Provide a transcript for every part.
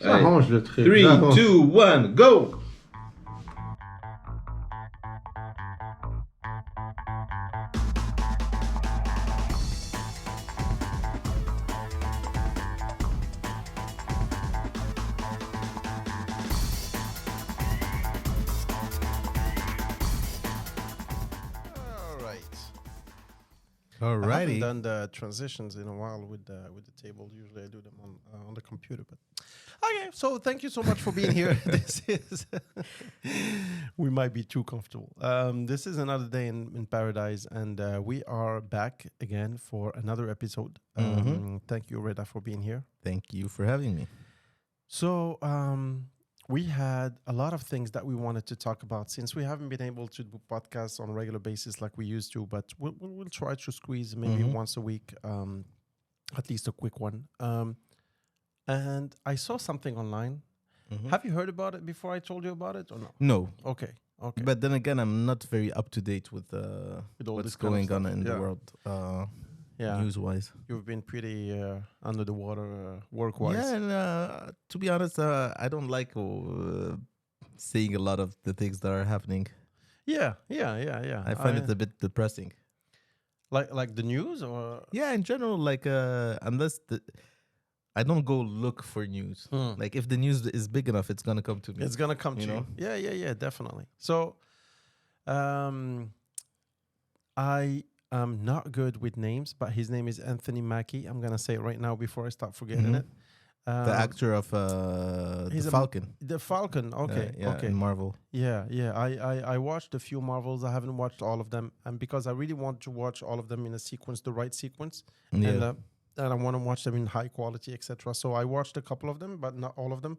Ça Allez. range le truc. 3, Ça range. 2, 1, go! All right. I Alrighty. haven't done the transitions in a while with the table. Usually I do them on the computer. But okay, so thank you so much for being here. This is we might be too comfortable. This is another day in paradise, and we are back again for another episode. Thank you, Reda, for being here. Thank you for having me. So we had a lot of things that we wanted to talk about since we haven't been able to do podcasts on a regular basis like we used to, but we'll try to squeeze maybe once a week, at least a quick one. And I saw something online. Have you heard about it before I told you about it or no? No, Okay. but then again, I'm not very up to date with With all what's this kind of going on stuff. in Yeah. the world, Yeah. news-wise. You've been pretty under the water work-wise. Yeah, and to be honest, I don't like seeing a lot of the things that are happening. Yeah. I find it a bit depressing. like the news or Yeah, in general, like I don't go look for news. Like if the news is big enough, it's gonna come to me. it's gonna come to You know? you. Yeah, definitely. So, I am not good with names, but his name is Anthony Mackie. I'm gonna say it right now before I start forgetting it. The actor of he's the a- Falcon. The Falcon. Okay, yeah, okay. in Marvel. Yeah. I watched a few Marvels. I haven't watched all of them, and because I really want to watch all of them in a sequence, the right sequence, Yeah. and I want to watch them in high quality, etc. So I watched a couple of them, but not all of them.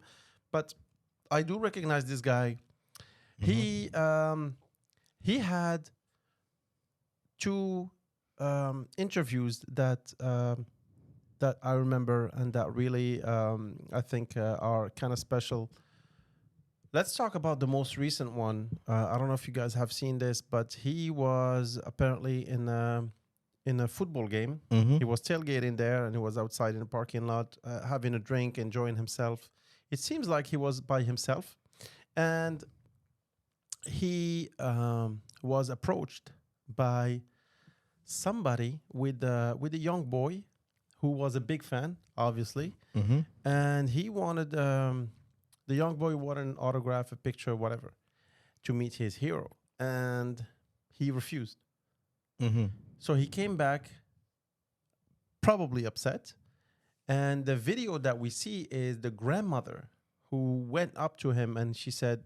But I do recognize this guy. He had two interviews that I remember and that really I think are kind of special. Let's talk about the most recent one. I don't know if you guys have seen this, but he was apparently in a football game. He was tailgating there, and he was outside in the parking lot having a drink, enjoying himself. It seems like he was by himself, and he was approached by somebody with a young boy who was a big fan, obviously, and he wanted the young boy wanted an autograph, a picture, whatever, to meet his hero, and he refused. So he came back probably upset. And the video that we see is the grandmother who went up to him and she said,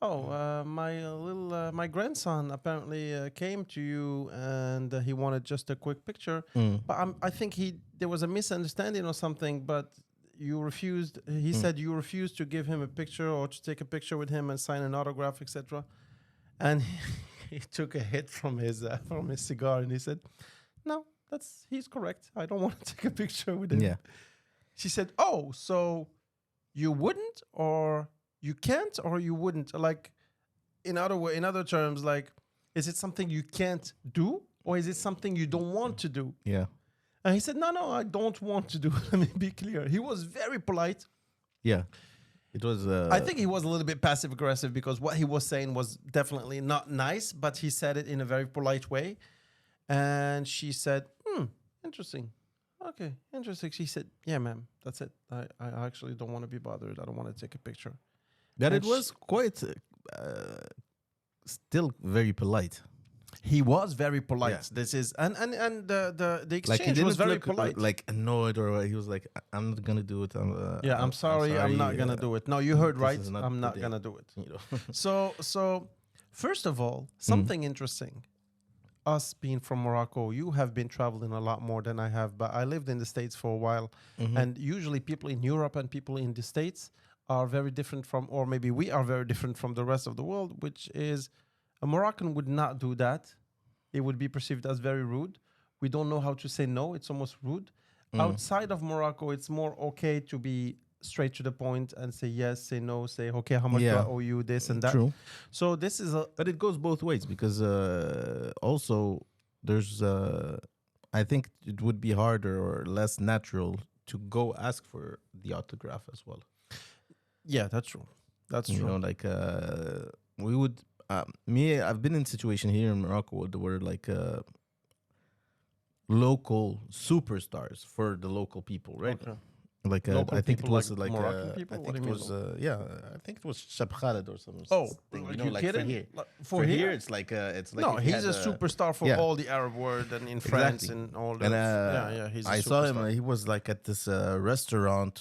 "Oh, my grandson apparently came to you and he wanted just a quick picture. But I think there was a misunderstanding or something, but you refused. He said you refused to give him a picture or to take a picture with him and sign an autograph, etc." And he took a hit from his cigar and he said, "No, he's correct. I don't want to take a picture with him." Yeah. She said, "Oh, so you wouldn't, or you can't, or you wouldn't? Like, in other terms, like, is it something you can't do, or is it something you don't want to do?" Yeah. And he said, "No, I don't want to do." Let me be clear. He was very polite. Yeah. It was. I think he was a little bit passive aggressive because what he was saying was definitely not nice, but he said it in a very polite way. And she said, interesting. Okay, interesting. She said, "Yeah, ma'am, that's it. I actually don't want to be bothered. I don't want to take a picture." But and it was quite still very polite. He was very polite. Yeah. This is and the Like he exchange didn't was very look polite. like annoyed, or he was like, "I'm not gonna do it." I'm sorry, I'm not gonna do it. No, you heard this right. is not I'm the not day. gonna do it. You know. So first of all, something interesting. Us being from Morocco, you have been traveling a lot more than I have, but I lived in the States for a while. And usually people in Europe and people in the States are very different from, or maybe we are very different from the rest of the world, which is a Moroccan would not do that. It would be perceived as very rude. We don't know how to say no. It's almost rude. Outside of Morocco, it's more okay to be straight to the point and say yes, say no, say, okay, how much do I Yeah. owe you, this and that. True. So this is a, But it goes both ways because also there's I think it would be harder or less natural to go ask for the autograph as well. Yeah, that's true. That's You true. know, like we would. Me, I've been in situation here in Morocco where like local superstars for the local people, right? Okay. Like Local I think it people, was like Moroccan people? I What think do it you mean was yeah, I think it was Shab Khaled or something. Oh, thing, like you know, you like for kidding? here. Like, For here, it's like no, if you he's had a superstar for yeah. all the Arab world and in France Exactly. and all the. And yeah, he's. I A saw him. superstar. He was like at this restaurant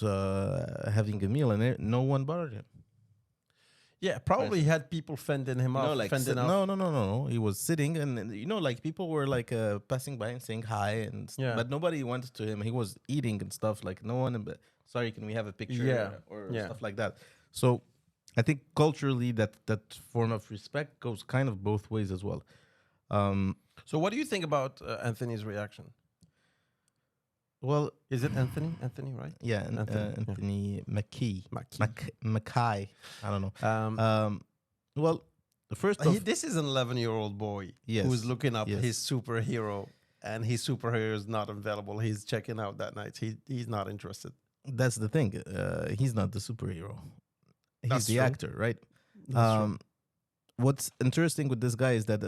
having a meal, and no one bothered him. Yeah, probably he had people fending him You know, off, like fending off. no. He was sitting, and you know, like people were like passing by and saying hi, Yeah. but nobody went to him. He was eating and stuff. Like no one. But sorry, can we have a picture? Yeah. Or Yeah. stuff like that. So, I think culturally that form of respect goes kind of both ways as well. So, what do you think about Anthony's reaction? Well, Is it Anthony? Anthony, right? yeah, Anthony, yeah. McKee, Maki. Mackay. I don't know. Well, first off, This is an 11-year-old boy Yes, who's looking up yes. his superhero, and his superhero is not available. He's checking out that night. He's not interested. that's the thing. He's not the superhero. He's That's the true. actor, right? That's true. What's interesting with this guy is that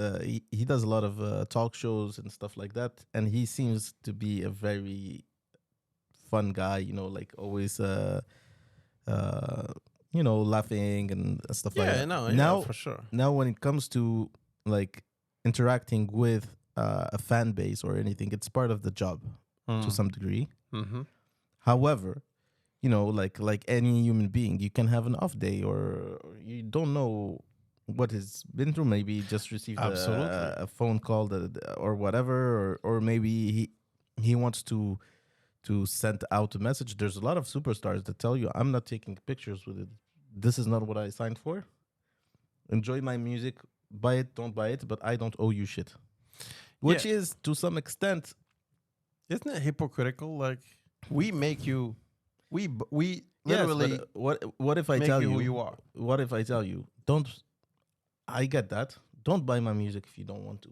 he does a lot of talk shows and stuff like that, and he seems to be a very fun guy. You know, like always, you know, laughing and stuff like Yeah, that. no, now, for sure. now when it comes to like interacting with a fan base or anything, it's part of the job to some degree. Mm-hmm. However, you know, like any human being, you can have an off day, or you don't know what he's been through. Maybe he just received Absolutely. a phone call or whatever, or maybe he wants to send out a message. There's a lot of superstars that tell you, "I'm not taking pictures with it. This is not what I signed for. Enjoy my music, buy it, don't buy it, but I don't owe you shit." Which is to some extent, Isn't it hypocritical? Like we make you, we literally Yes, but what if I make tell you you who you are. What if I tell you, don't? I get that. Don't buy my music if you don't want to.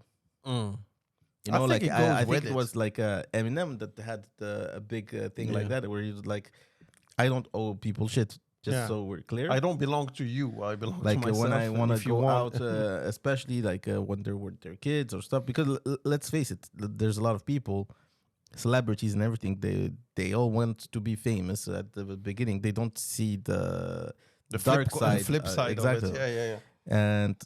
You I know, think like it goes I with think it it. was like Eminem that had a big thing like Yeah. that, where he was like, "I don't owe people shit." Just Yeah. so we're clear. I don't belong to you. I belong Like to myself. when I and want to if you go want- out, especially like when they're with their kids or stuff. Because let's face it, there's a lot of people, celebrities and everything. They all want to be famous at the beginning. They don't see the dark side, the flip side exactly. of it. Yeah. And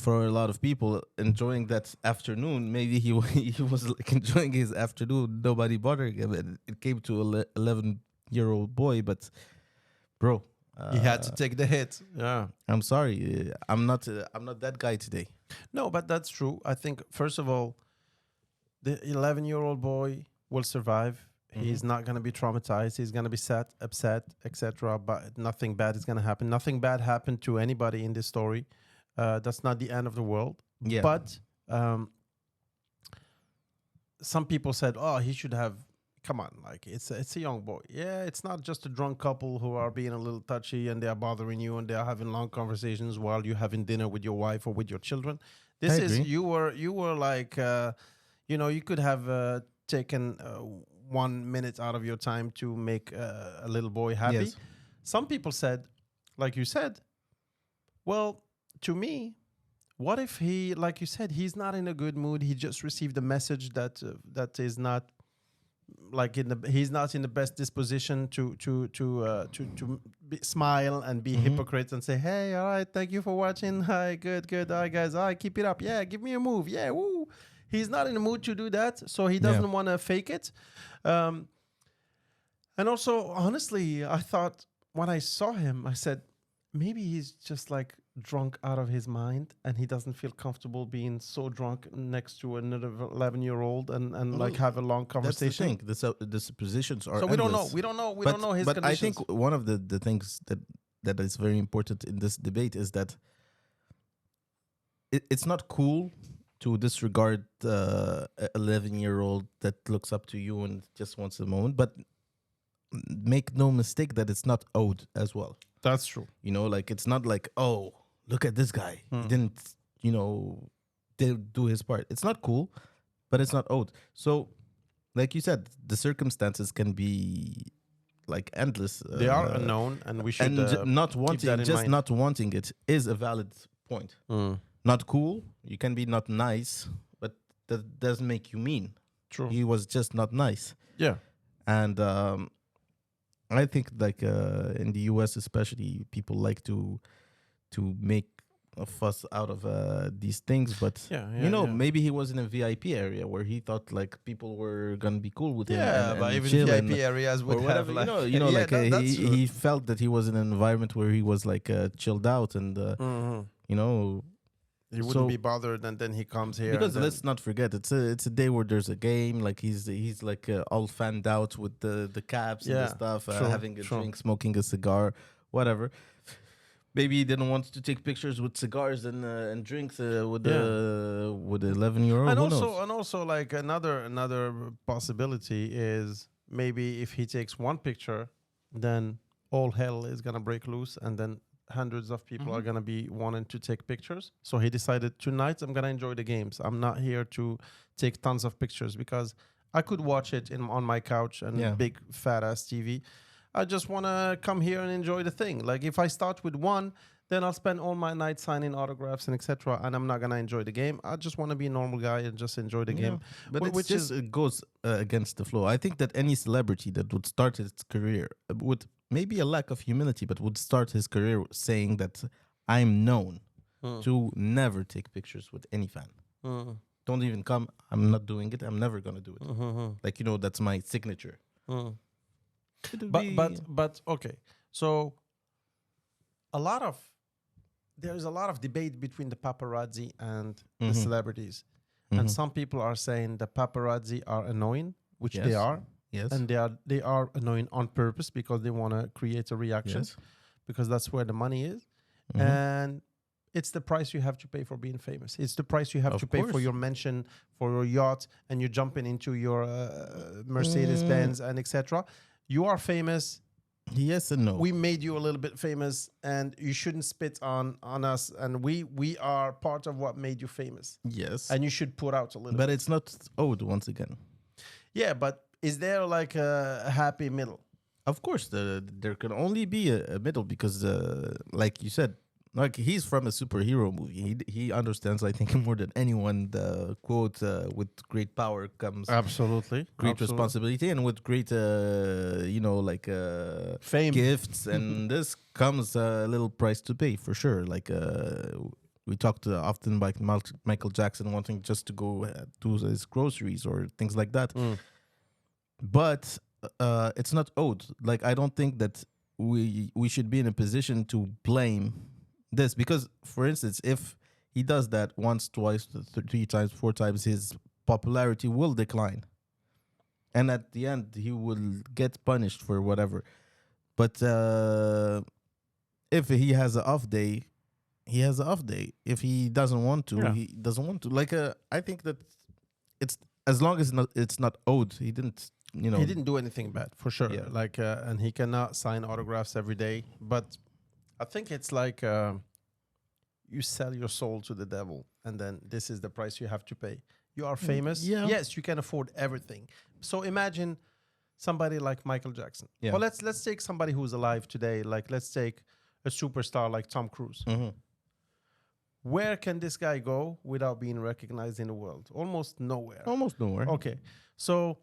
for a lot of people enjoying that afternoon, maybe he he was like enjoying his afternoon. Nobody bothered him. And it came to 11-year-old boy, but bro, He had to take the hit. Yeah. I'm sorry, I'm not that guy today. No, but that's true. I think first of all, the 11-year-old boy will survive. He's not going to be traumatized. He's going to be sad, upset, etc. But nothing bad is going to happen. Nothing bad happened to anybody in this story. That's not the end of the world. Yeah. But some people said, "Oh, he should have." Come on, like it's a young boy. Yeah, it's not just a drunk couple who are being a little touchy and they are bothering you and they are having long conversations while you're having dinner with your wife or with your children. This I is agree. you were like you could have taken 1 minute out of your time to make a little boy happy. Yes. Some people said, like you said, well, to me, what if he, like you said, he's not in a good mood. He just received a message that is not like he's not in the best disposition to smile and be hypocrite and say, hey, all right, thank you for watching. Hi, good, all right, guys, all right, keep it up. Yeah, give me a move. Yeah, woo. He's not in the mood to do that, so he doesn't want to fake it. And also, honestly, I thought when I saw him, I said, maybe he's just like drunk out of his mind and he doesn't feel comfortable being so drunk next to another 11-year-old and like have a long conversation. That's the thing. The suppositions are So we don't know. endless. We don't know his But I conditions. think one of the things that is very important in this debate is that it's not cool to disregard a 11-year-old that looks up to you and just wants a moment. But make no mistake that it's not owed as well. That's true. You know, like it's not like, oh, look at this guy. He didn't, didn't do his part. It's not cool, but it's not owed. So like you said, the circumstances can be like endless. They are unknown, and we should And not keep that wanting, in just mind. not wanting it is a valid point. Mm, Not cool. You can be not nice, but that doesn't make you mean. true. He was just not nice. Yeah. And I think like in the US especially, people like to make a fuss out of these things, but Yeah. you know, yeah. maybe he was in a VIP area where he thought like people were gonna be cool with him. Yeah, and but even chill VIP and, areas would or have whatever. like, You know, yeah, like that's true. he felt that he was in an environment where he was like chilled out and Mhm. you know. He wouldn't So- be bothered, and then he comes here. Because and then, let's not forget, it's a day where there's a game. Like he's like all fanned out with the caps and the Yeah, stuff, true, having a true. drink, smoking a cigar, whatever. Maybe he didn't want to take pictures with cigars and drinks with the 11-year-old. and Who also, knows? like another possibility is maybe if he takes one picture, then all hell is gonna break loose, and then hundreds of people are Mhm. gonna be wanting to take pictures. So he decided tonight I'm gonna enjoy the games. I'm not here to take tons of pictures because I could watch it on my couch and Yeah. big fat ass TV. I just wanna come here and enjoy the thing. Like if I start with one, then I'll spend all my night signing autographs and etc. And I'm not gonna enjoy the game. I just want to be a normal guy and just enjoy the game. But Wh- it's which just it goes against the flow. I think that any celebrity that would start his career with maybe a lack of humility, but would start his career saying that I'm known Mm. to never take pictures with any fan. Mm. Don't even come. I'm not doing it. I'm never gonna do it. Mhm. Like that's my signature. Mm. It would But be- but okay. So there's a lot of debate between the paparazzi and the Mhm. celebrities. Mhm. And some people are saying the paparazzi are annoying, which they Yes. are, yes, and they are annoying on purpose because they want to create a reaction yes. because that's where the money is. Mhm. And it's the price you have to pay for being famous. It's the price you have Of to pay for course. your mention, for your yacht, and you're jumping into your Mercedes Benz and etc. You are famous. Yes and no. We made you a little bit famous, and you shouldn't spit on us. And we are part of what made you famous, yes, and you should put out a little. but bit. it's not owed once again. Yeah, but is there like a happy middle? Of course, there can only be a middle because, like you said, like he's from a superhero movie. He understands, I think, more than anyone the quote, "With great power comes Absolutely, great responsibility, and with great, fame. gifts, and this comes a little price to pay for sure. Like we talked often about Michael Jackson wanting just to go do his groceries or things like that. Mm. But it's not owed. Like I don't think that we should be in a position to blame this because, for instance, if he does that once, twice, 3 times, 4 times, his popularity will decline, and at the end he will get punished for whatever. But if he has an off day, he has an off day. If he doesn't want to, Yeah. he doesn't want to. Like I think that it's as long as it's not owed. He didn't. He didn't do anything bad for sure. Yeah. Like, and he cannot sign autographs every day. But I think it's like you sell your soul to the devil, and then this is the price you have to pay. You are famous. yeah. Yes, you can afford everything. So imagine somebody like Michael Jackson. Yeah. Well, let's take somebody who's alive today. Like, let's take a superstar like Tom Cruise. Mhm. Where can this guy go without being recognized in the world? Almost nowhere. Almost nowhere. Okay, so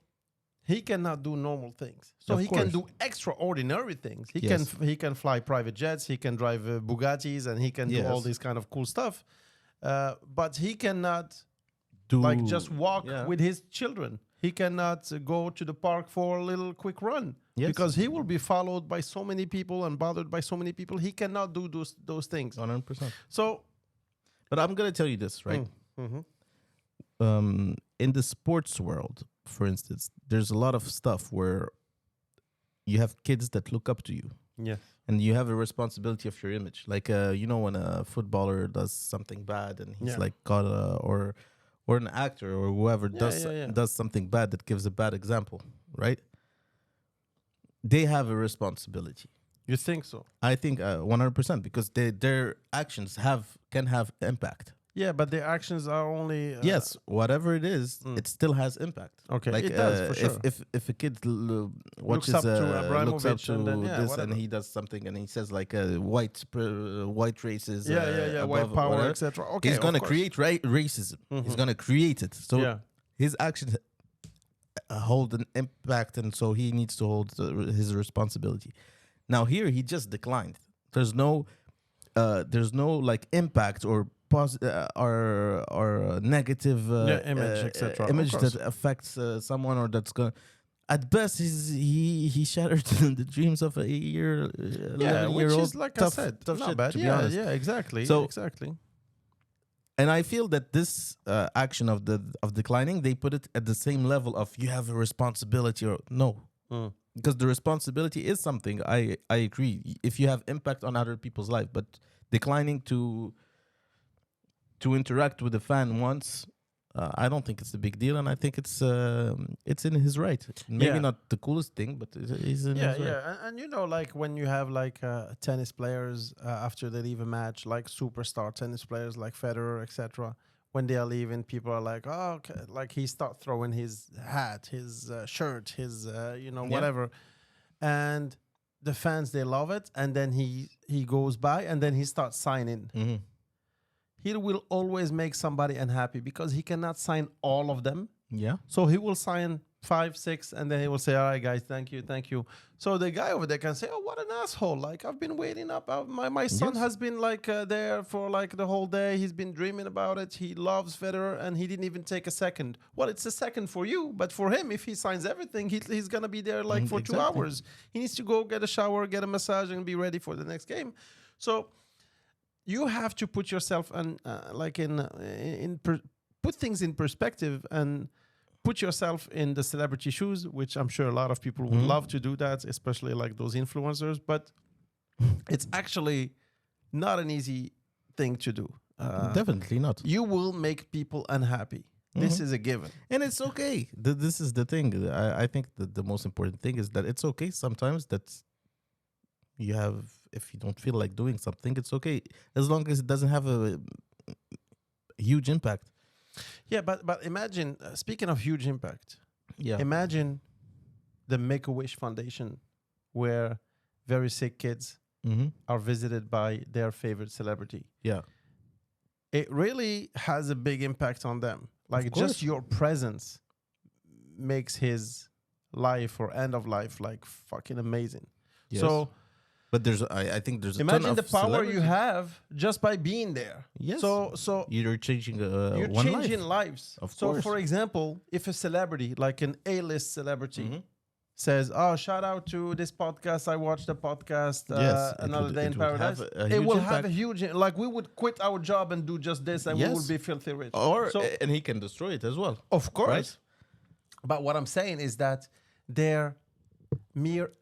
he cannot do normal things. So Of he can course. do extraordinary things. He Yes. can he can fly private jets. He can drive Bugattis, and he can do all Yes. this kind of cool stuff. But he cannot Do like just walk yeah. with his children. He cannot go to the park for a little quick run Yes. because he will be followed by so many people and bothered by so many people. He cannot do those things. 100%. So But I'm gonna tell you this, right? mhm. In the sports world, for instance, there's a lot of stuff where you have kids that look up to you, Yes. and you have a responsibility of your image. Like when a footballer does something bad and he's Yeah. like caught, or an actor or whoever Yeah. does something bad that gives a bad example, right? They have a responsibility. You think so? I think 100% because their actions can have impact. Yeah, but their actions are only Yes, whatever it is, Mm. it still has impact. Okay, Like it does for sure. if a kid Looks watches up to looks up Abramovich and then, to yeah, this whatever. and he does something and he says like white races Yeah, white above power, whatever, etc. Okay, he's of gonna course. create racism. He's Mhm. gonna create it. So Yeah, his actions hold an impact, and so he needs to hold his responsibility. Now here he just declined. There's no like impact or negative image, etc. Of image course. that affects someone or that's gonna. At best, he shattered the dreams of a year, Yeah, 11 which year old. is like Tough, I said, tough not shit, bad. to be Yeah, honest. yeah, exactly, So- exactly. And I feel that this action of declining, they put it at the same level of you have a responsibility or no, Mm. because the responsibility is something. I agree. If you have impact on other people's life, but declining to interact with the fan once, I don't think it's a big deal, and I think it's in his right. Maybe Yeah. not the coolest thing, but it's in Yeah, his right. yeah, and you know, like when you have like tennis players after they leave a match, like superstar tennis players like Federer, etc. When they are leaving, people are like, "Oh, okay." Like he start throwing his hat, his shirt, his Yeah. whatever, and the fans they love it. And then he goes by, and then he starts signing. Mm-hmm. He will always make somebody unhappy because he cannot sign all of them. Yeah. So he will sign 5, 6, and then he will say, "All right, guys, thank you, thank you." So the guy over there can say, "Oh, what an asshole! Like I've been waiting up. My son Yes. has been like there for like the whole day. He's been dreaming about it. He loves Federer, and he didn't even take a second. Well, it's a second for you, but for him, if he signs everything, he's gonna be there like for 2 Exactly. hours. He needs to go get a shower, get a massage, and be ready for the next game. So you have to put yourself put things in perspective and put yourself in the celebrity shoes, which I'm sure a lot of people would Mhm. love to do that, especially like those influencers. But it's actually not an easy thing to do. Definitely not. You will make people unhappy. This Mhm. is a given. And it's okay. This is the thing. I think that the most important thing is that it's okay sometimes that you have, if you don't feel like doing something, it's okay. As long as it doesn't have a huge impact. Yeah, but imagine, speaking of huge impact, Yeah. imagine the Make-A-Wish Foundation where very sick kids Mm-hmm. are visited by their favorite celebrity. Yeah. It really has a big impact on them. Like course. just your presence makes his life or end of life like fucking amazing. Yes. So But I think there's a ton imagine of the power you celebrities. have just by being there. Yes. So You're changing you're one changing life. lives. Of so course. for example, if a celebrity, like an A-list celebrity, Mhm. says, "Oh, shout out to this podcast. I watched the podcast. Yes, it Another would- Day in it would have Paradise." a It huge will have impact. a huge, like we would quit our job and do just this, and we Yes. will be filthy rich. Or so, and he can destroy it as well. of course. right? But what I'm saying is that their mere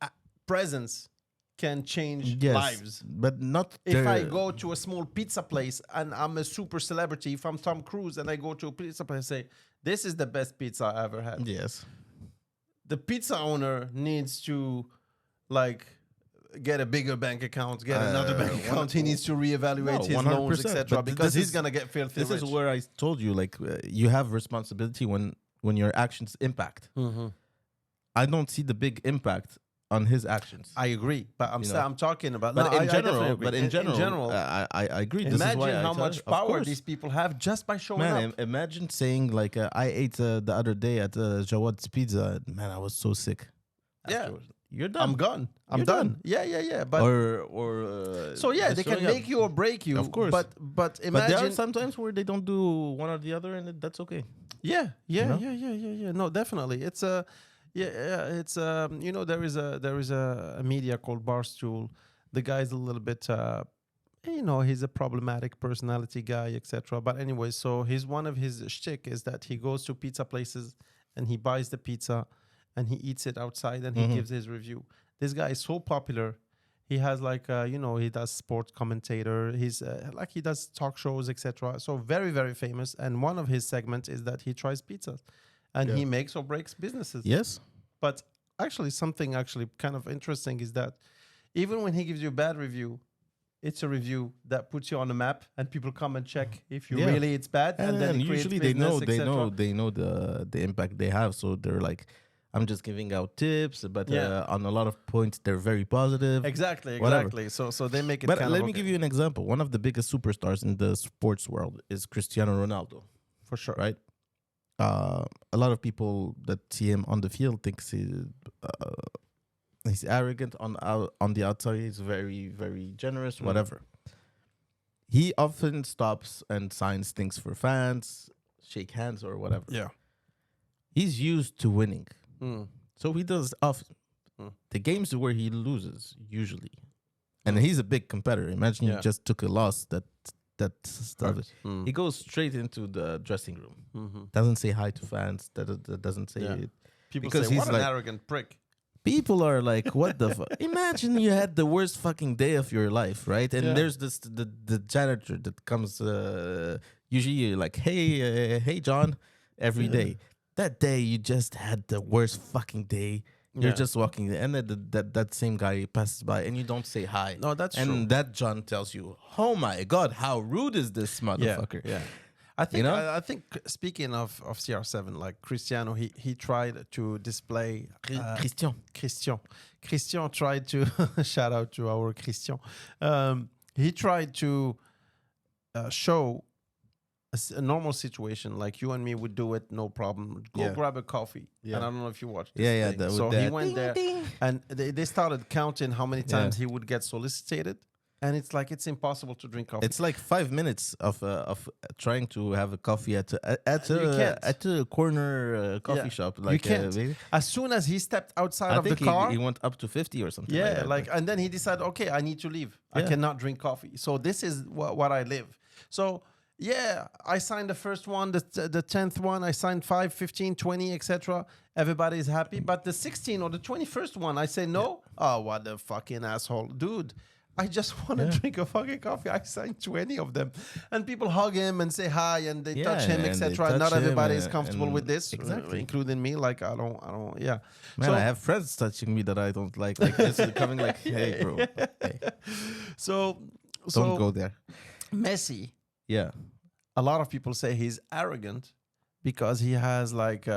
presence can change Yes. lives. But not If I their- go to a small pizza place and I'm a super celebrity, if I'm Tom Cruise and I go to a pizza place and say, "This is the best pizza I ever had," Yes. the pizza owner needs to like get a bigger bank account, get another bank account. He needs to reevaluate his loans, 100%, etc. but Because this he's is- gonna get filthy This rich. is where I told you, like, you have responsibility when your actions impact. Mhm. I don't see the big impact on his actions. I agree, but You know. I'm talking about. But no, in I definitely general, agree. in general, general, I agree. This is imagine why I how tell much you, of power course. these people have just by showing Man, up. imagine saying like, I ate the other day at Jawad's Pizza. Man, I was so sick. Yeah. afterwards. You're done. I'm gone. I'm You're done. done. Yeah. But or so yeah, they can destroying make you or break you. Of course. But But there imagine. are sometimes where they don't do one or the other, and that's okay. Yeah. know? No, definitely. It's a it's there is a media called Barstool. The guy's a little bit he's a problematic personality guy, etc. But anyway, so one of his shtick is that he goes to pizza places and he buys the pizza and he eats it outside and he Mhm. gives his review. This guy is so popular. He has like he does sport commentator. He's like he does talk shows, etc. So very very famous. And one of his segments is that he tries pizzas, and Yeah. he makes or breaks businesses. Yes. But something kind of interesting is that even when he gives you a bad review, it's a review that puts you on the map, and people come and check if you Yeah. really it's bad, and then it creates usually they know business, they know the impact they have. So they're like, I'm just giving out tips, but Yeah. on a lot of points they're very positive. Exactly, Whatever. exactly. So they make it. But kind let of me give you an example. One of the biggest superstars in the sports world is Cristiano Ronaldo, for sure. right? A lot of people that see him on the field thinks he's arrogant. On the outside, he's very, very generous. Whatever. He often stops and signs things for fans, shake hands or whatever. Yeah. He's used to winning, Mm. so he does often. Mm. The games where he loses usually, and he's a big competitor. Imagine Yeah. he just took a loss that Hurt. Mm. he goes straight into the dressing room. Mhm. Doesn't say hi to fans. That doesn't say Yeah. it. People Because say, he's "What an like- arrogant prick." People are like, what the fuck? Imagine you had the worst fucking day of your life, right? And Yeah. there's the janitor that comes usually like, hey John, every Yeah. day. That day you just had the worst fucking day. You're Yeah. just walking, and then that same guy passes by, and you don't say hi. No, that's and true. that John tells you, "Oh my God, how rude is this motherfucker?" Yeah. I think know? I think speaking of CR7, like Cristiano, he tried to display Christian. Christian tried to shout out to our Christian. He tried to show a normal situation like you and me would do it, no problem. Go Yeah. grab a coffee. Yeah. And I don't know if you watched this Yeah, thing. that So with he that went there and they started counting how many times he would get solicited. And it's like it's impossible to drink coffee. It's like 5 minutes of trying to have a coffee at You can't. a corner coffee Yeah. shop. You Like can't. maybe. As soon as he stepped outside I of the think car, he went up to 50 or something. yeah, like that. and then he decided, okay, I need to leave. I Yeah. cannot drink coffee. So this is what I live. So yeah, I signed the first one, the 10th one, I signed 5, 15, 20, etc. Everybody's happy. But the 16 or the 21st one, I say no. Oh, what a fucking asshole. Dude, I just want to drink a fucking coffee. I signed 20 of them. And people hug him and say hi and they touch him, and they etc. And not touch him, everybody is comfortable and- with this, exactly. including me. Like, I don't, yeah. Man, So- I have friends touching me that I don't like. Like this is coming like, hey, bro, hey, So, don't go there. Messi, Yeah. a lot of people say he's arrogant because he has like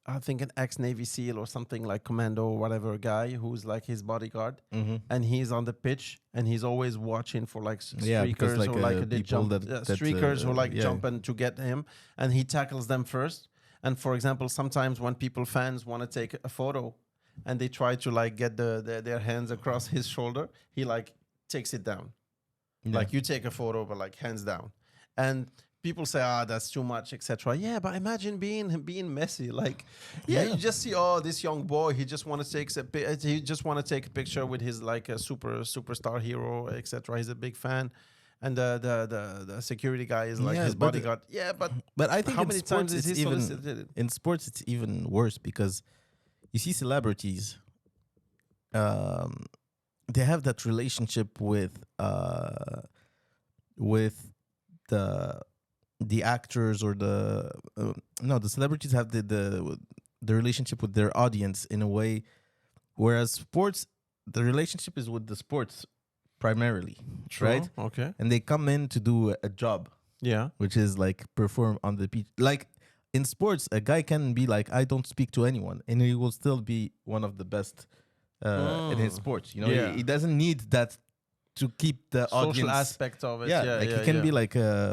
I think an ex-Navy SEAL or something like commando or whatever guy who's like his bodyguard, and he's on the pitch and he's always watching for like Yeah, because, streakers like, or like people jump, that, streakers who like yeah. jumping to get him, and he tackles them first. And for example, sometimes when fans want to take a photo and they try to like get their hands across his shoulder, he like takes it down. Yeah. Like you take a photo, but like hands down. And people say, that's too much, etc. Yeah, but imagine being Messi. Like, yeah, you just see, this young boy, he just want to take a picture with his like a superstar hero, etc. He's a big fan. And the security guy is like Yeah, his but bodyguard. But I think how in many sports times is it's he even solicited? in sports it's even worse because you see celebrities, they have that relationship with the actors or the celebrities have the relationship with their audience in a way, whereas sports, the relationship is with the sports primarily, right? Okay. And they come in to do a job, Yeah. which is like perform on the pitch. Like in sports, a guy can be like, I don't speak to anyone, and he will still be one of the best in his sports. You know, Yeah. he doesn't need that to keep the Social audience. aspect of it. Yeah, like he can be like,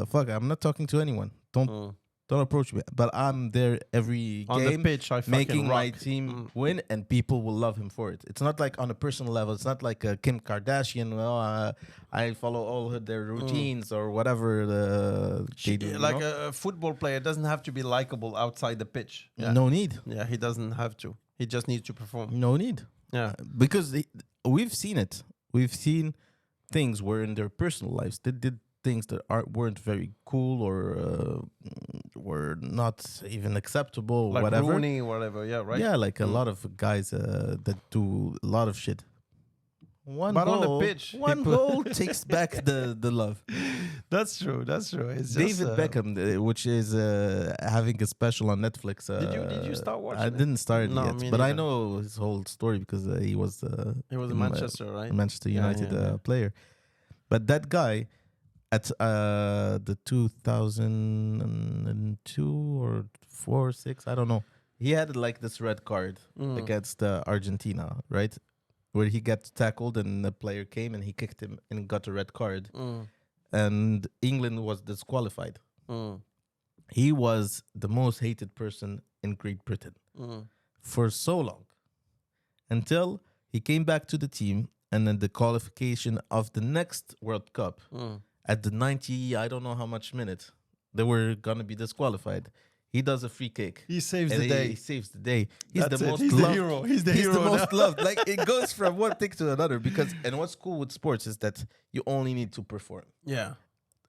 fuck, I'm not talking to anyone. Don't approach me. But I'm there every on the game, pitch, I fucking making my rock. team win, and people will love him for it. It's not like on a personal level. It's not like Kim Kardashian. I follow all their routines or whatever they do. Like a football player doesn't have to be likable outside the pitch. Yeah. No need. Yeah, he doesn't have to. He just needs to perform. No need. Yeah. Because we've seen it. We've seen things where in their personal lives they did things that weren't very cool or were not even acceptable, Like whatever. Rooney, whatever. Yeah, right. Yeah, like a lot of guys that do a lot of shit. One But on the goal, pitch, one people- goal takes back the love. That's true. That's true. It's David just, Beckham, which is having a special on Netflix. Did you start watching I it? didn't start it No, yet, me but I neither. know his whole story because he was It was in Manchester, right? Manchester Yeah, United yeah. player. But that guy at the 2002 or 4, 6, I don't know. He had like this red card against Argentina, right? Where he got tackled and the player came and he kicked him and got a red card. And England was disqualified. He was the most hated person in Great Britain for so long until he came back to the team and then the qualification of the next World Cup at the 90, I don't know how much minute, they were going to be disqualified. He does a free kick. He saves and the day. He saves the day. He's That's the it. most He's loved. the hero. He's the He's hero the now. most loved. Like it goes from one thing to another because, and what's cool with sports is that you only need to perform. Yeah.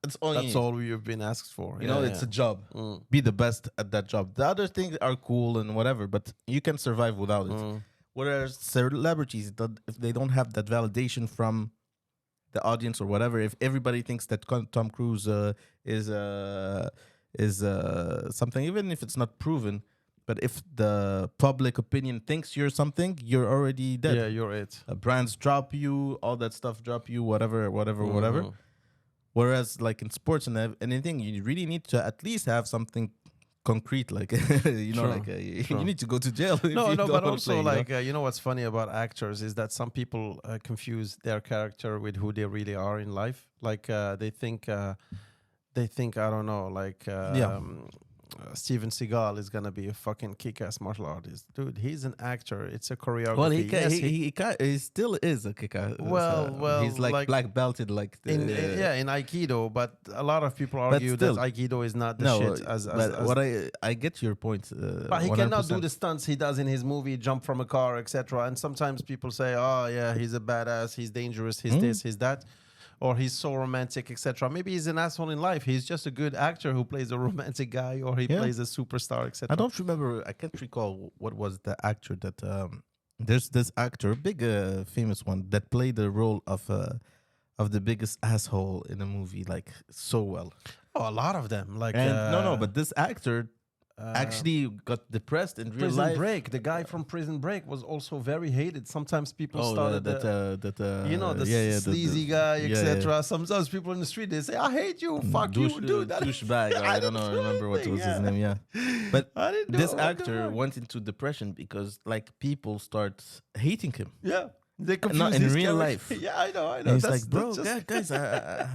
That's all you That's need. all you've been asked for. You know, it's a job. Be the best at that job. The other things are cool and whatever, but you can survive without it. Whereas celebrities, if they don't have that validation from the audience or whatever, if everybody thinks that Tom Cruise is something, even if it's not proven, but if the public opinion thinks you're something, you're already dead. Yeah, you're it. Brands drop you, all that stuff drop you, whatever. Whereas, like in sports and anything, you really need to at least have something concrete, like you know, True. like you True. need to go to jail. If No, you no, don't but wanna also play, like you know what's funny about actors is that some people confuse their character with who they really are in life. Like they think I don't know, like Steven Seagal is gonna be a fucking kick-ass martial artist, dude. He's an actor. It's a choreography. Well, Yes, he still is a kicker. Well, he's like black belted, like in Aikido, but a lot of people argue that still. Aikido is not the no. shit. As What I get your point. But he cannot do 100%. the stunts he does in his movie, jump from a car, etc. And sometimes people say, "Oh, yeah, he's a badass. He's dangerous. He's this. He's that." Or he's so romantic, etc. Maybe he's an asshole in life. He's just a good actor who plays a romantic guy, or he plays a superstar, etc. I don't remember. I can't recall what was the actor that. There's this actor, big famous one, that played the role of the biggest asshole in a movie, like so well. Oh, a lot of them. Like And no, but this actor actually got depressed in real Prison life. Break. The guy from Prison Break was also very hated. Sometimes people started that you know, the sleazy guy, etc. Sometimes people in the street, they say, "I hate you, fuck you, dude." Douchebag. I don't know. Remember what was his name? Yeah, but I didn't this know. actor went into depression because like people start hating him. Yeah, they Not confuse in his real character. life. Yeah, I know. And he's That's- like, bro, that's just- guys,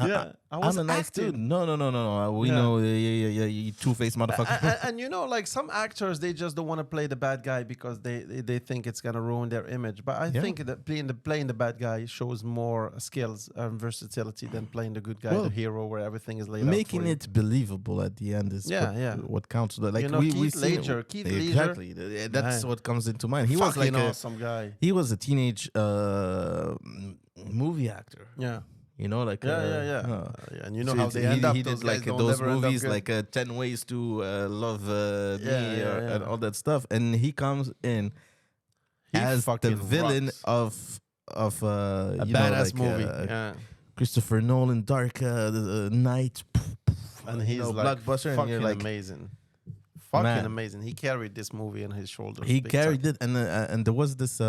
Yeah, I was I'm a nice acting. dude. No. We Yeah. know, you two-faced motherfucker. And you know, like some actors, they just don't want to play the bad guy because they think it's gonna ruin their image. But I think that playing the bad guy shows more skills and versatility than playing the good guy, Well, the hero, where everything is laid out Making for you. it believable at the end is what counts. Like You know, we Keith see Ledger. exactly. That's Yeah. what comes into mind. He was Fucking like awesome guy. he was a teenage movie actor. Yeah. You know, like Yeah. And you know so how it's- they end up. He Those did like guys don't those never end up movies, good. like 10 Ways to Love Me, Yeah. and all that stuff. And he comes in He as the fucking villain rocks. of A you know, badass like, movie. uh, Christopher Nolan, Dark Knight, And he's like blockbuster, and fucking you're like, amazing. Fucking Man. amazing. He carried this movie on his shoulders. he big carried time. it, and there was this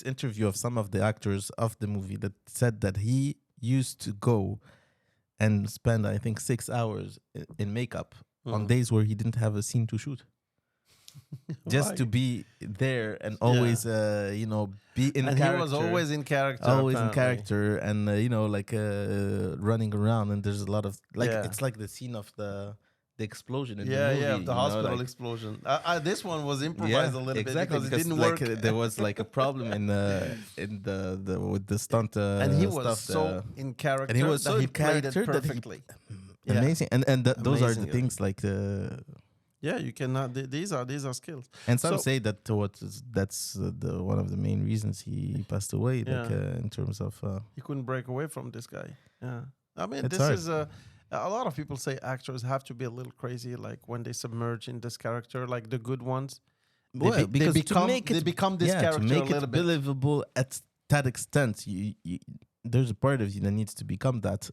interview of some of the actors of the movie that said that he used to go and spend, I think, 6 hours in makeup on days where he didn't have a scene to shoot. Just Why? to be there and always, you know, be in And character. he was always in character. always in apparently. character, and you know, like running around. And there's a lot of like Yeah. it's like the scene of the explosion in Yeah, the movie. yeah, you the know, hospital like- explosion. This one was improvised a little bit because it didn't like, work. there was like a problem in the with the stunt And he was stuff, so in character. and he was that so he in played it character that he- perfectly. Yeah. amazing, and those are the Amazing. things like Yeah, you cannot. These are skills. and some So- say that that's the one of the main reasons he passed away, like Yeah. in terms of You couldn't break away from this guy. Yeah, I mean, It's this hard. is a lot of people say actors have to be a little crazy, like when they submerge in this character, like the good ones. Well, because to make they it- become this to character make a little it bit. believable at that extent, you there's a part of you that needs to become that.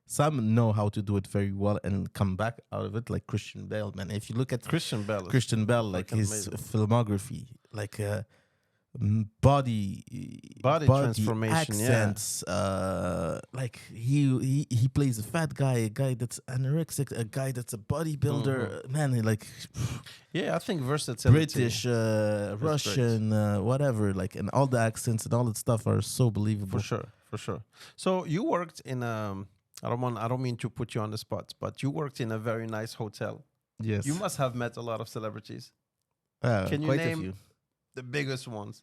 Some know how to do it very well and come back out of it, like Christian Bale, man. If you look at Christian Bale. Christian Bell, like fucking his amazing. filmography, like body Body transformation, yeah. accents. Like he plays a fat guy, a guy that's anorexic, a guy that's a bodybuilder. Man, like Yeah, I think versatility. British, great. Russian, whatever. Like, and all the accents and all that stuff are so believable. For sure. So you worked in I don't mean to put you on the spot, but you worked in a very nice hotel. Yes, You must have met a lot of celebrities. Can Can you quite name a few. the biggest ones?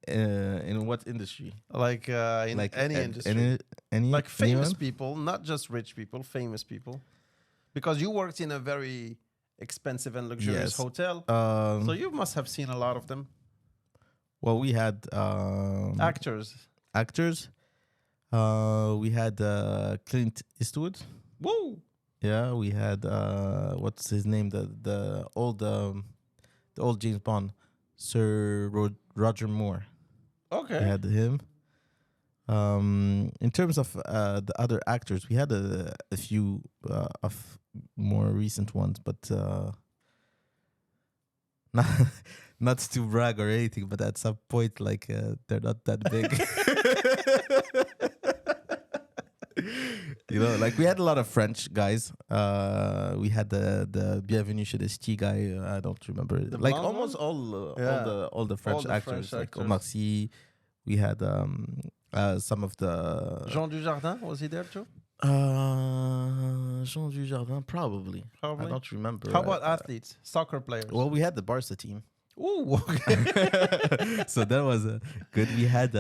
In what industry? Like in Like any industry. any Like famous anyone? people, not just rich people, famous people. Because you worked in a very expensive and luxurious Yes. hotel. So you must have seen a lot of them. Well, we had Actors. actors. We had Clint Eastwood. Woo! Yeah, we had what's his name? The old James Bond, Sir Roger Moore. Okay. We had him. In terms of the other actors, we had a few of more recent ones, but not not to brag or anything, but at some point, like they're not that big. You know, like we had a lot of French guys. We had the Bienvenue chez les Ch'tis guy. I don't remember. The Like blonde almost Yeah. all the French the actors, French like actors. Omar Sy. We had some of the Jean Dujardin, was he there too? Jean Dujardin, probably. Probably. I don't remember. How about athletes, soccer players? Well, we had the Barca team, Ooh, okay. so that was good. We had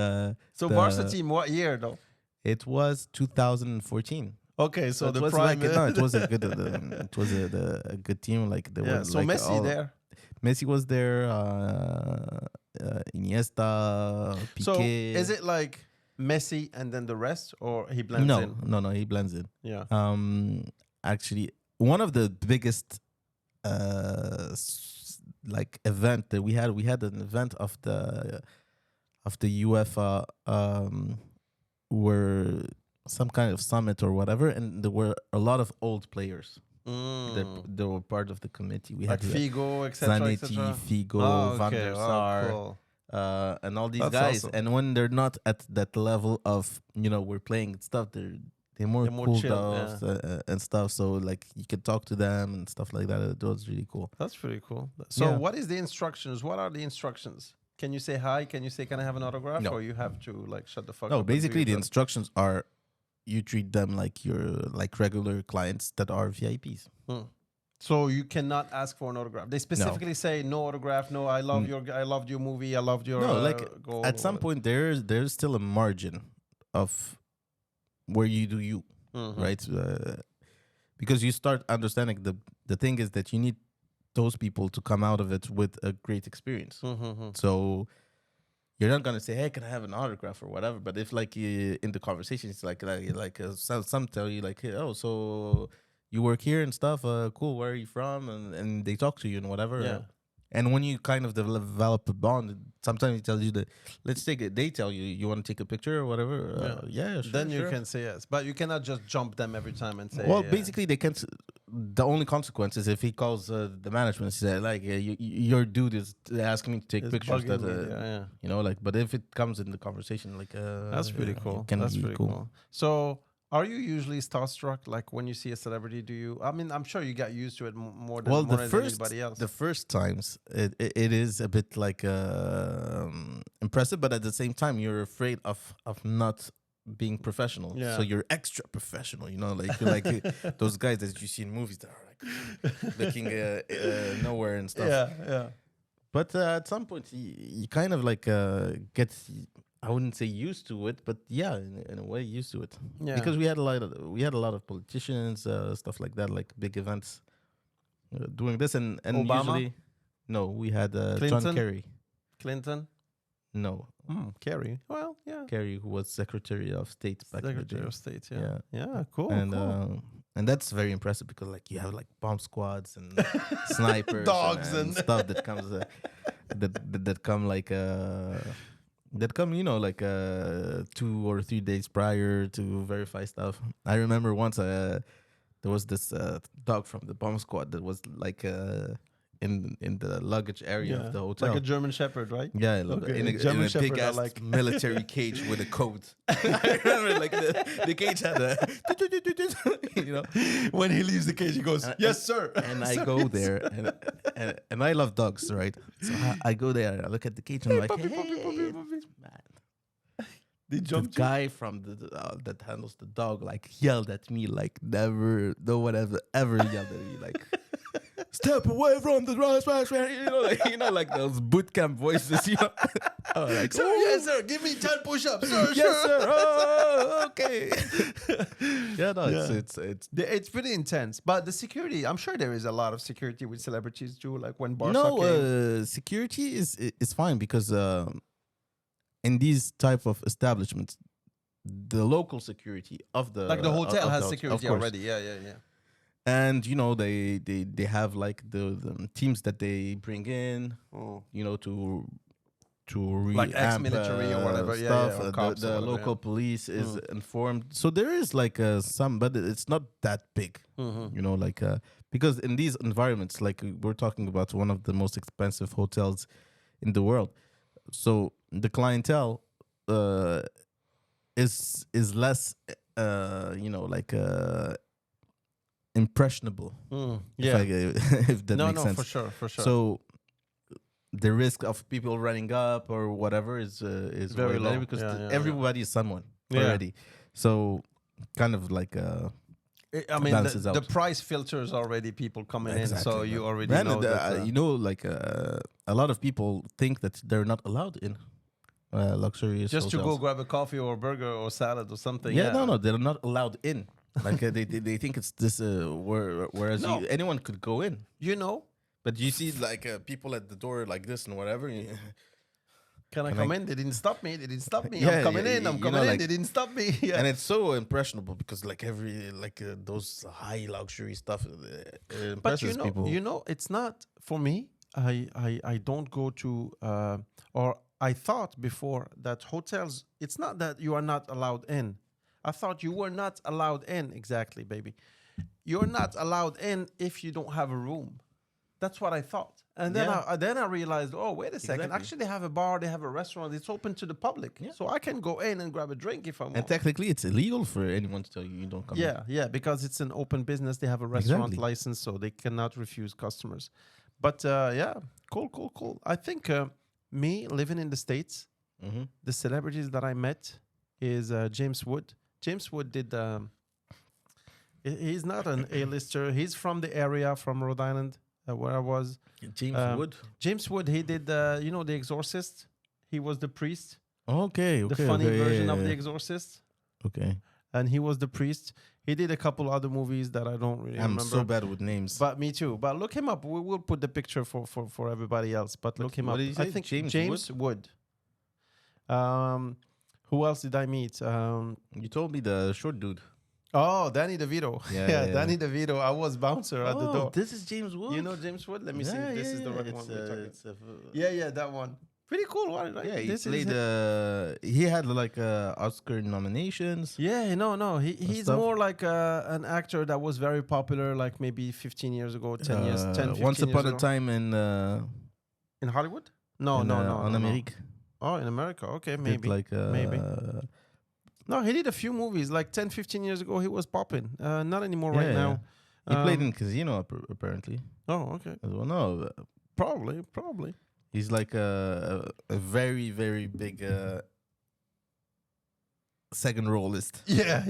So the- Barca team, what year though? It was 2014. Okay, so it the was prime. like no, it was a good it was a good team. Like there yeah. were So like Messi there. Messi was there. Iniesta, Piqué. So is it like Messi and then the rest, or he blends in? No, he blends in. Yeah. Actually, one of the biggest like event that we had an event of the UEFA where some kind of summit or whatever, and there were a lot of old players. They were part of the committee. We Like had Figo, etc. Zanetti, Figo, Oh, Van okay. der Wow, Sar, cool. and all these That's guys. awesome. And when they're not at that level of, you know, we're playing stuff, they're more They're more cool chill, off and stuff. So like you can talk to them and stuff like that. It was really cool. That's pretty cool. So Yeah. what is the instructions? What are the instructions? Can you say hi? Can you say, can I have an autograph? No. Or you have to like shut the fuck up? No, and do basically your the job? instructions are you treat them like you're like regular clients that are VIPs. So you cannot ask for an autograph. They specifically say no autograph. No, I loved your movie. I loved your No, like goal. at some point there's still a margin of where you do you. Mhm. Right? Because you start understanding the thing is that you need those people to come out of it with a great experience. Mhm. So you're not gonna say, "Hey, can I have an autograph or whatever?" But if like in the conversation, it's like some tell you like, hey, "Oh, so you work here and stuff? Cool. Where are you from?" And they talk to you and whatever. Yeah. And when you kind of develop a bond, sometimes it tells you that let's take it. They tell you you want to take a picture or whatever. Yeah, sure. Then you sure. can say yes, but you cannot just jump them every time and say. Well, basically, they can't. The only consequence is if he calls the management and says, like, your dude is asking me to take it's pictures. bugging That me, yeah. you know, like, but if it comes in the conversation, like, That's pretty it cool. can That's be pretty cool. So, are you usually starstruck? Like when you see a celebrity, do you? I mean, I'm sure you got used to it more than, Well, more the than first anybody else. the first times it is a bit like impressive, but at the same time you're afraid of not being professional. Yeah. So you're extra professional. You know, like you're like those guys that you see in movies that are like looking nowhere and stuff. yeah. But at some point, you kind of like get, I wouldn't say used to it, but yeah, in a way used to it. Yeah. Because we had a lot of politicians, stuff like that, like big events doing this, and Obama? usually, no, we had John Clinton? Kerry. Clinton, No, Kerry. Well, yeah. Kerry, who was Secretary of State back in the Secretary day. of State. Yeah. Cool. And cool. and that's very impressive because like you have like bomb squads and snipers, Dogs and and- stuff that comes that come like that come, you know, like 2 or 3 days prior to verify stuff. I remember once there was this dog from the bomb squad that was like in the luggage area of the hotel. like a German Shepherd, right? Yeah, Okay, in a, German in a Shepherd big are ass like- military cage with a coat. I remember like the cage had a, you know. When he leaves the cage, he goes, "Yes, sir." And I Sir, go yes, there, and I love dogs, right? So I go there, and I look at the cage, and I'm like, puppy, hey, puppy, puppy, puppy. man. They The jumped. guy from that handles the dog like yelled at me like never, no one ever yelled at me like. Step away from the grass, you know, like those boot camp voices, you know. Oh, like, Sir, yes, sir. Give me 10 push-ups, sir. yes, sure. sir. Oh, okay. Yeah, no, Yeah. it's It's pretty intense, but the security. I'm sure there is a lot of security with celebrities too. Like when Barca no came. security is fine because in these type of establishments, the local security of the Like the hotel of has the- of security course. already. Yeah, yeah, yeah. And you know they have like the teams that they bring in, Oh. you know, to Like reamp, ex-military or whatever, yeah, stuff. yeah, or cops or The whatever, local yeah. police is informed, so there is like some, but it's not that big, you know, like because in these environments, like we're talking about one of the most expensive hotels in the world, so the clientele is less, you know, like impressionable. Yeah. If that No, makes no, sense. for sure, for sure. So the risk of people running up or whatever is Very way better low. because Yeah, yeah, everybody is someone Yeah. already. So kind of like I mean, balances the out. price filters already people coming in, so Exactly, you man. already Man, know that. you know, like a lot of people think that they're not allowed in luxurious just to go hotels. grab a coffee or a burger or salad or something. Yeah, no, they're not allowed in. Like they think it's this whereas No. anyone could go in. You know, But you see, like people at the door, like this and whatever. can I Can come I- in? They didn't stop me. They didn't stop me. Yeah, I'm coming yeah, in. I'm you coming know, in. like- They didn't stop me. Yeah. And it's so impressionable because, like those high luxury stuff, But impresses people. you know, it's not for me. I don't go to or I thought before that hotels. It's not that you are not allowed in. I thought you were not allowed in. Exactly, baby. You're not allowed in if you don't have a room. That's what I thought. And then Yeah. I realized, oh, wait a second. Exactly. Actually, they have a bar. They have a restaurant. It's open to the public, Yeah. so I can go in and grab a drink if I want. And technically, it's illegal for anyone to tell you you don't come. Yeah, yeah, because it's an open business. They have a restaurant Exactly. license, so they cannot refuse customers. But yeah, cool. I think me living in the States, In. Mm-hmm. the celebrities that I met is James Wood. James Wood did. He's not an A-lister. He's from the area, from Rhode Island, where I was. James Wood. James Wood. He did. You know, The Exorcist. He was the priest, Okay, the funny okay, version yeah, of yeah, The yeah. Exorcist, Okay, and he was the priest. He did a couple other movies that I don't really I'm remember. so bad with names. But me too. But look him up. We will put the picture for everybody else. But look him what up. did you I say? think James James Wood. Who else did I meet? You told me the short dude. Oh, Danny DeVito. Yeah, Yeah, yeah, Danny DeVito. I was bouncer at the door. This is James Wood. You know James Wood? Let me see. Yeah, If this yeah, is the yeah. right It's, one. we're talking. it's, Yeah, that one. Pretty cool one, right? yeah, he This is played. it. He had like Oscar nominations. Yeah, no. He's stuff. more like an actor that was very popular, like maybe 15 years ago, 10 years, 10, 15 Once years upon a ago. time in In Hollywood? No, no. on no. Amerique. Oh, in America. Okay, Did maybe. like maybe. No, he did a few movies. Like 10, 15 years ago, he was popping. Not anymore right Yeah, now. He played in Casino apparently Oh, okay. as well. No, Probably. he's like a very very big second role list. Yeah.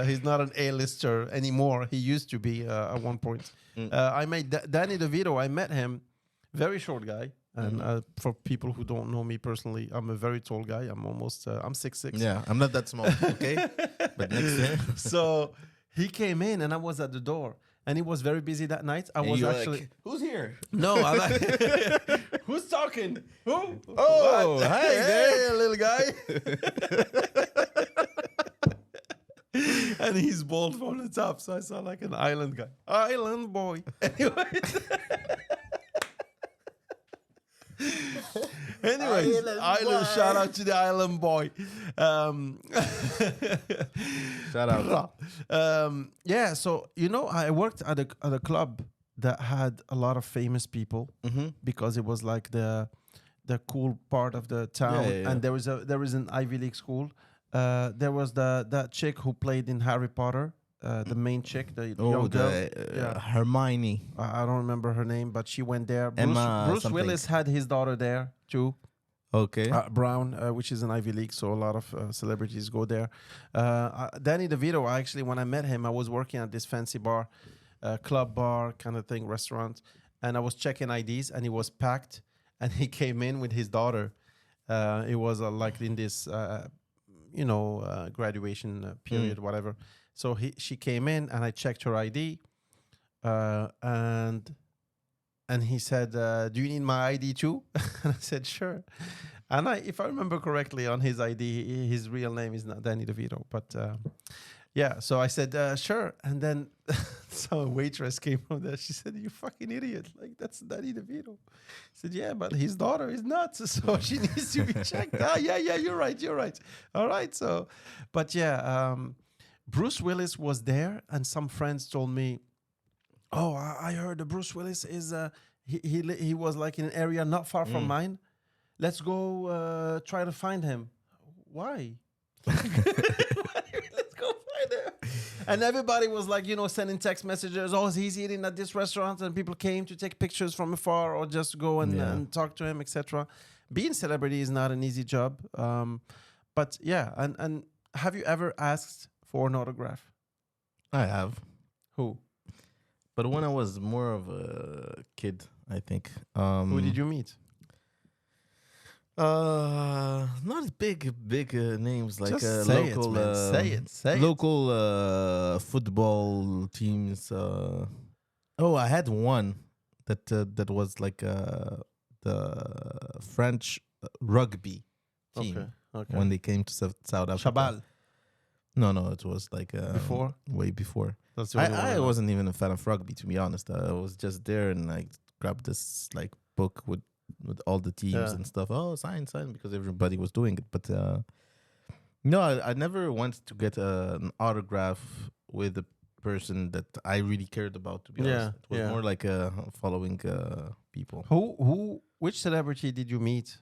He's not an A-lister anymore. He used to be at one point. Mm. I met Danny DeVito. I met him. Very short guy. And for people who don't know me personally, I'm a very tall guy. I'm almost, I'm 6'6". Yeah, I'm not that small, okay? But next to him. So he came in and I was at the door. And he was very busy that night. I was you're actually... like, who's here? No, I like. Who's talking? Who? Oh, What? hi there. little guy. And he's bald from the top, so I saw like an island guy, island boy. Anyways, island. Shout out to the island boy. Shout out. Yeah, so I worked at a club that had a lot of famous people Mm-hmm. because it was like the cool part of the town. yeah. And there is an Ivy League school. There was that chick who played in Harry Potter, the main chick, the Oh, young girl. the Hermione. I don't remember her name, but she went there. Emma Bruce something. Willis had his daughter there too, Okay. Brown, which is an Ivy League, so a lot of celebrities go there. Danny DeVito, actually, when I met him, I was working at this fancy bar, club bar kind of thing, restaurant, and I was checking IDs, and it was packed, and he came in with his daughter. It was like in this, graduation period, whatever. So she came in, and I checked her ID, and he said, "Do you need my ID too?" And I said, "Sure." And if I remember correctly, on his ID, his real name is not Danny DeVito, but yeah. So I said, "Sure." And then so a waitress came from there. She said, "You fucking idiot! Like that's Danny DeVito." I said, "Yeah, but his daughter is nuts, so she needs to be checked." Yeah. You're right. All right. So, but yeah, Bruce Willis was there, and some friends told me, "Oh, I heard that Bruce Willis is he was like in an area not far from mine. Let's go try to find him." Why? Let's go find him. And everybody was like, sending text messages. Oh, he's eating at this restaurant, and people came to take pictures from afar or just go and talk to him, etc. Being celebrity is not an easy job. But yeah, and have you ever asked for an autograph? I have. Who? But when I was more of a kid, I think. Who did you meet? Not big names like Just say local. it, man. Say it. Local football teams. I had one that was like the French rugby team Okay. when they came to South Africa. Chabal. No, it was like Before? way before. That's the only one I know. wasn't even a fan of rugby, to be honest. I was just there and I grabbed this like book with all the teams and stuff. Oh, sign, because everybody was doing it. But no, I never went to get an autograph with a person that I really cared about, to be honest. It was more like following people. Which celebrity did you meet?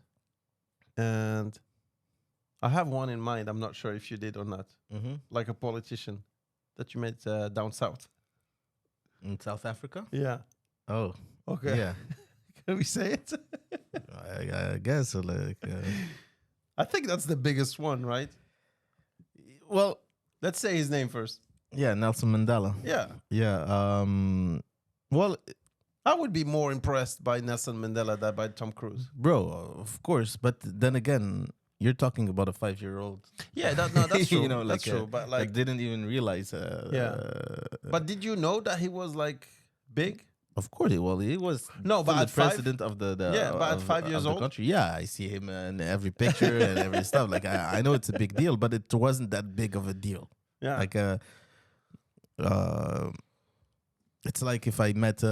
And I have one in mind. I'm not sure if you did or not. Mm-hmm. Like a politician that you met down south. In South Africa? Yeah. Oh, Okay. yeah. Can we say it? I guess so, like. I think that's the biggest one, right? Well, Let's say his name first. yeah, Nelson Mandela. Yeah. Yeah. Well, I would be more impressed by Nelson Mandela than by Tom Cruise. bro, of course. But then again, you're talking about a 5-year-old. Yeah, that's true. That's That's true. But like, didn't even realize. but did you know that he was like big? Of course, he was. No, but the at 5 president of the Yeah, but at 5 years of the old? country. Yeah, I see him in every picture and every stuff. Like I know it's a big deal, but it wasn't that big of a deal. Yeah. Like it's like if I met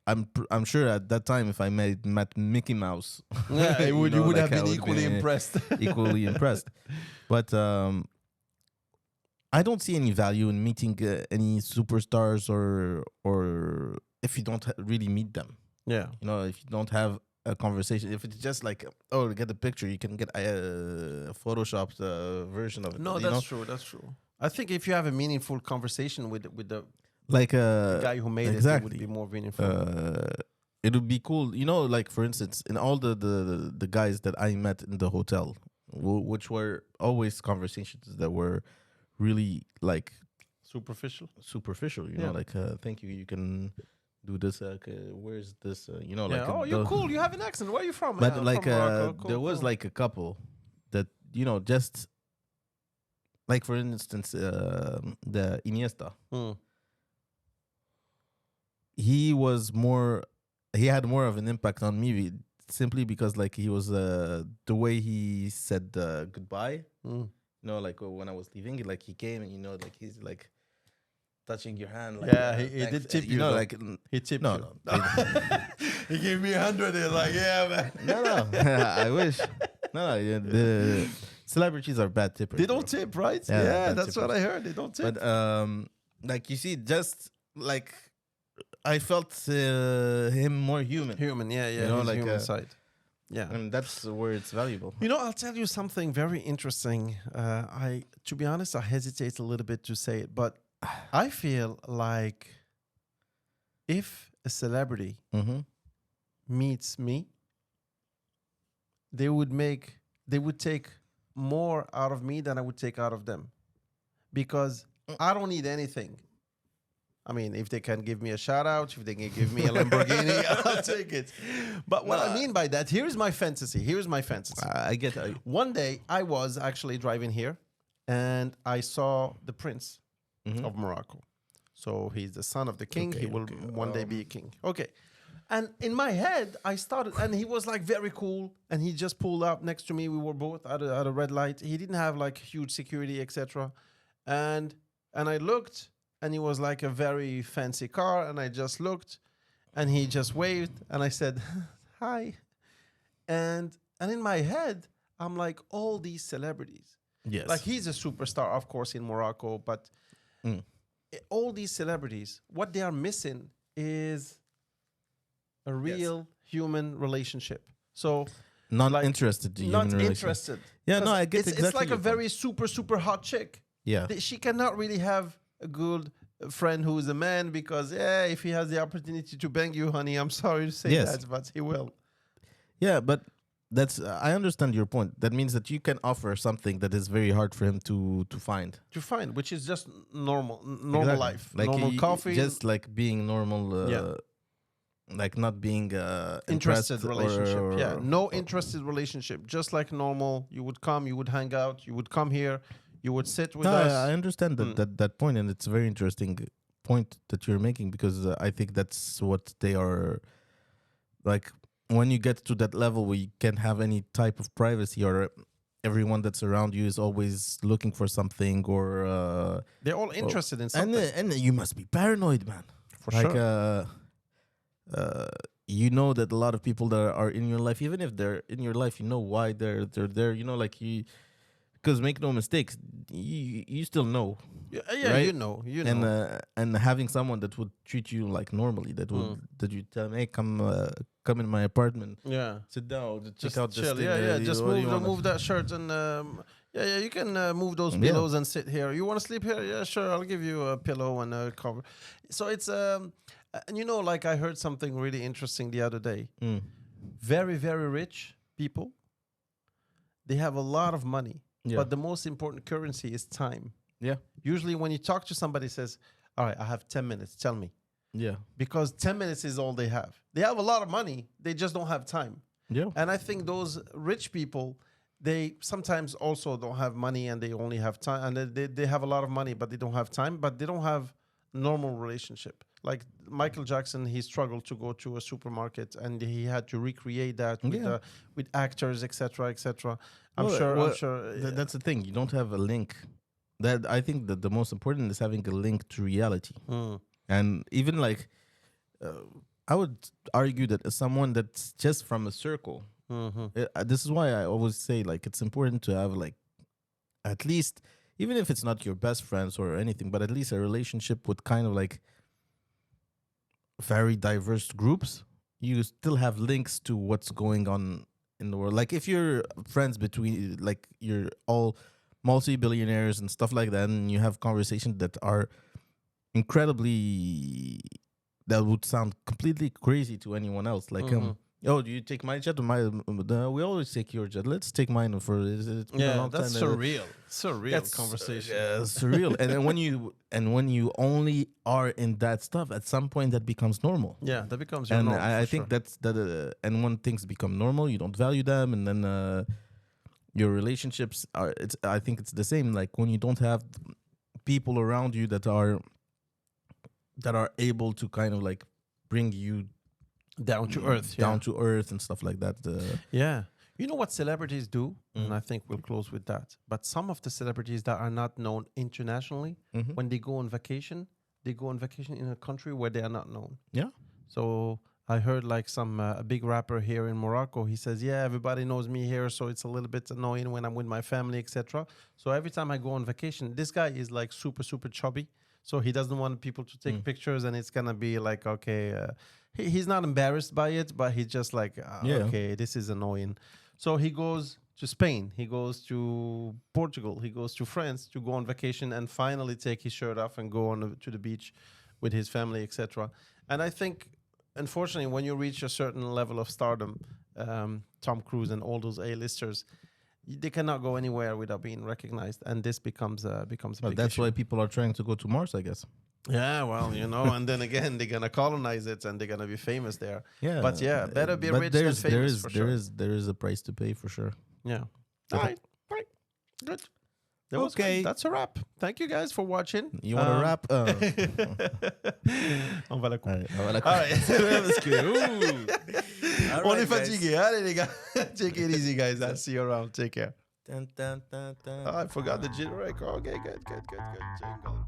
I'm sure at that time if I met Mickey Mouse, Yeah, you would like, have I been would equally be impressed. equally impressed. But I don't see any value in meeting any superstars or if you don't really meet them. Yeah. If you don't have a conversation, if it's just like, oh, get the picture, you can get a photoshopped version of it. No, you that's know? true. That's true. I think if you have a meaningful conversation with the Like guy who made it, it exactly. would be more meaningful. It would be cool, like for instance, in all the guys that I met in the hotel, which were always conversations that were really like Superficial. you know, like thank you, you can do this. Where's this? Like Oh, you're cool. You have an accent. Where are you from? But From like Morocco. Cool, there was cool. like a couple that just like for instance the Iniesta. Mm. He had more of an impact on me simply because like he was the way he said goodbye. Mm. Like when I was leaving, like he came and like he's like touching your hand. Like, Yeah, he did tip you, though. like He tipped no, you. no, He gave me 100. He's like, yeah, man. no. I wish. No, yeah, the celebrities are bad tippers. They don't bro. tip, right? Yeah, Yeah, bad that's what tippers. I heard. They don't tip. But like you see, just like I felt him more human, Human, yeah, yeah, You know, his like, human side. Yeah. and that's where it's valuable. You know, I'll tell you something very interesting. To be honest, I hesitate a little bit to say it, but I feel like if a celebrity Mm-hmm. meets me, they would take more out of me than I would take out of them, because I don't need anything. I mean, if they can give me a shout out, if they can give me a Lamborghini, I'll take it. But what I mean by that, here's my fantasy. Here's my fantasy. I get. One day, I was actually driving here, and I saw the prince of Morocco. So he's the son of the king. Okay, He will okay. one day be a king. Okay. And in my head, I started, and he was like very cool. And he just pulled up next to me. We were both at a red light. He didn't have like huge security, etc. And I looked, and he was like a very fancy car. And I just looked, and he just waved, and I said, "Hi." And in my head, I'm like, all these celebrities. Yes. Like, he's a superstar, of course, in Morocco, but all these celebrities, what they are missing is a real human relationship. So not like, interested. In not human relations. interested. Yeah, no, 'Cause I get it's exactly like a your point. very super hot chick. Yeah. She cannot really have a good friend who is a man, because if he has the opportunity to bang you, honey, I'm sorry to say Yes. that, but he will. Yeah, but that's I understand your point. That means that you can offer something that is very hard for him to find. To find, which is just normal Exactly. life, Like normal coffee, just like being normal. Yeah. Like not being interested impressed relationship. or- No interested relationship. Just like normal, you would come, you would hang out, you would come here, you would sit with No, us. I understand that point, and it's a very interesting point that you're making, because I think that's what they are like. When you get to that level where you can't have any type of privacy, or everyone that's around you is always looking for something, or They're all interested in and something. and you must be paranoid, man. For Like sure. you know that a lot of people that are in your life, even if they're in your life, you know why they're there. You know, like you, because make no mistakes, you still know. Yeah, right? you know. And having someone that would treat you like normally, that would that you tell me, hey, come in my apartment, Yeah. sit down, check Just out this chill. thing. Yeah. you- Just what do you move wanna- that shirt, and you can move those Yeah. pillows and sit here. You want to sleep here? Yeah, sure. I'll give you a pillow and a cover. So it's and like I heard something really interesting the other day. Mm. Very rich people, they have a lot of money, Yeah. but the most important currency is time. Yeah, Usually when you talk to somebody, says, all right, I have 10 minutes, tell me. yeah, Because 10 minutes is all they have. They have a lot of money, they just don't have time. yeah. And I think those rich people, they sometimes also don't have money, and they only have time. And they have a lot of money, but they don't have time, but they don't have normal relationship. Like Michael Jackson, he struggled to go to a supermarket, and he had to recreate that with, Yeah. with actors, etc., etc. I'm Well, sure. well, I'm sure. That's the thing. You don't have a link. That I think that the most important is having a link to reality. Mm. And even like, I would argue that as someone that's just from a circle, Mhm. this is why I always say like it's important to have like at least, even if it's not your best friends or anything, but at least a relationship with kind of like very diverse groups. You still have links to what's going on in the world. Like if you're friends between, like you're all multi-billionaires and stuff like that, and you have conversations that are incredibly, that would sound completely crazy to anyone else. Like, oh, do you take my jet or my? We always take your jet. Let's take mine for. It's been a Yeah, long that's time. surreal That's conversation. Yeah, surreal. And then when you only are in that stuff, at some point that becomes normal. Yeah, that becomes your And norm, I for think sure. that's that. And when things become normal, you don't value them, and then your relationships are. I think it's the same. Like when you don't have people around you that are able to kind of like bring you down to earth. down to earth and stuff like that. Yeah. You know what celebrities do? Mm. And I think we'll close with that. But some of the celebrities that are not known internationally, Mhm. when they go on vacation, they go on vacation in a country where they are not known. Yeah. So I heard like some a big rapper here in Morocco. He says, "Yeah, everybody knows me here, so it's a little bit annoying when I'm with my family, etc." So every time I go on vacation, this guy is like super chubby. So he doesn't want people to take Mm. pictures, and it's gonna be like, okay, he's not embarrassed by it, but he's just like, Yeah. okay, this is annoying. So he goes to Spain, he goes to Portugal, he goes to France to go on vacation, and finally take his shirt off and go to the beach with his family, etc. And I think, unfortunately, when you reach a certain level of stardom, Tom Cruise and all those A-listers, they cannot go anywhere without being recognized, and this becomes a Well, big that's issue. why people are trying to go to Mars, I guess. Yeah, well, and then again, they're gonna colonize it, and they're gonna be famous there. Yeah, But yeah, better be but rich than famous for sure. there is a price to pay for sure. Yeah. All right. Good. That was Okay. good. That's a wrap. Thank you guys for watching. You want to wrap? On va la couper. Allez, on va la All right. Parce que, ouh. All On right, est guys. fatigué. Allez, les gars. Take it easy, guys. I'll see you around. Take care. Dun, dun, dun, dun. Oh, I forgot the jingle. Okay, good. Jingle.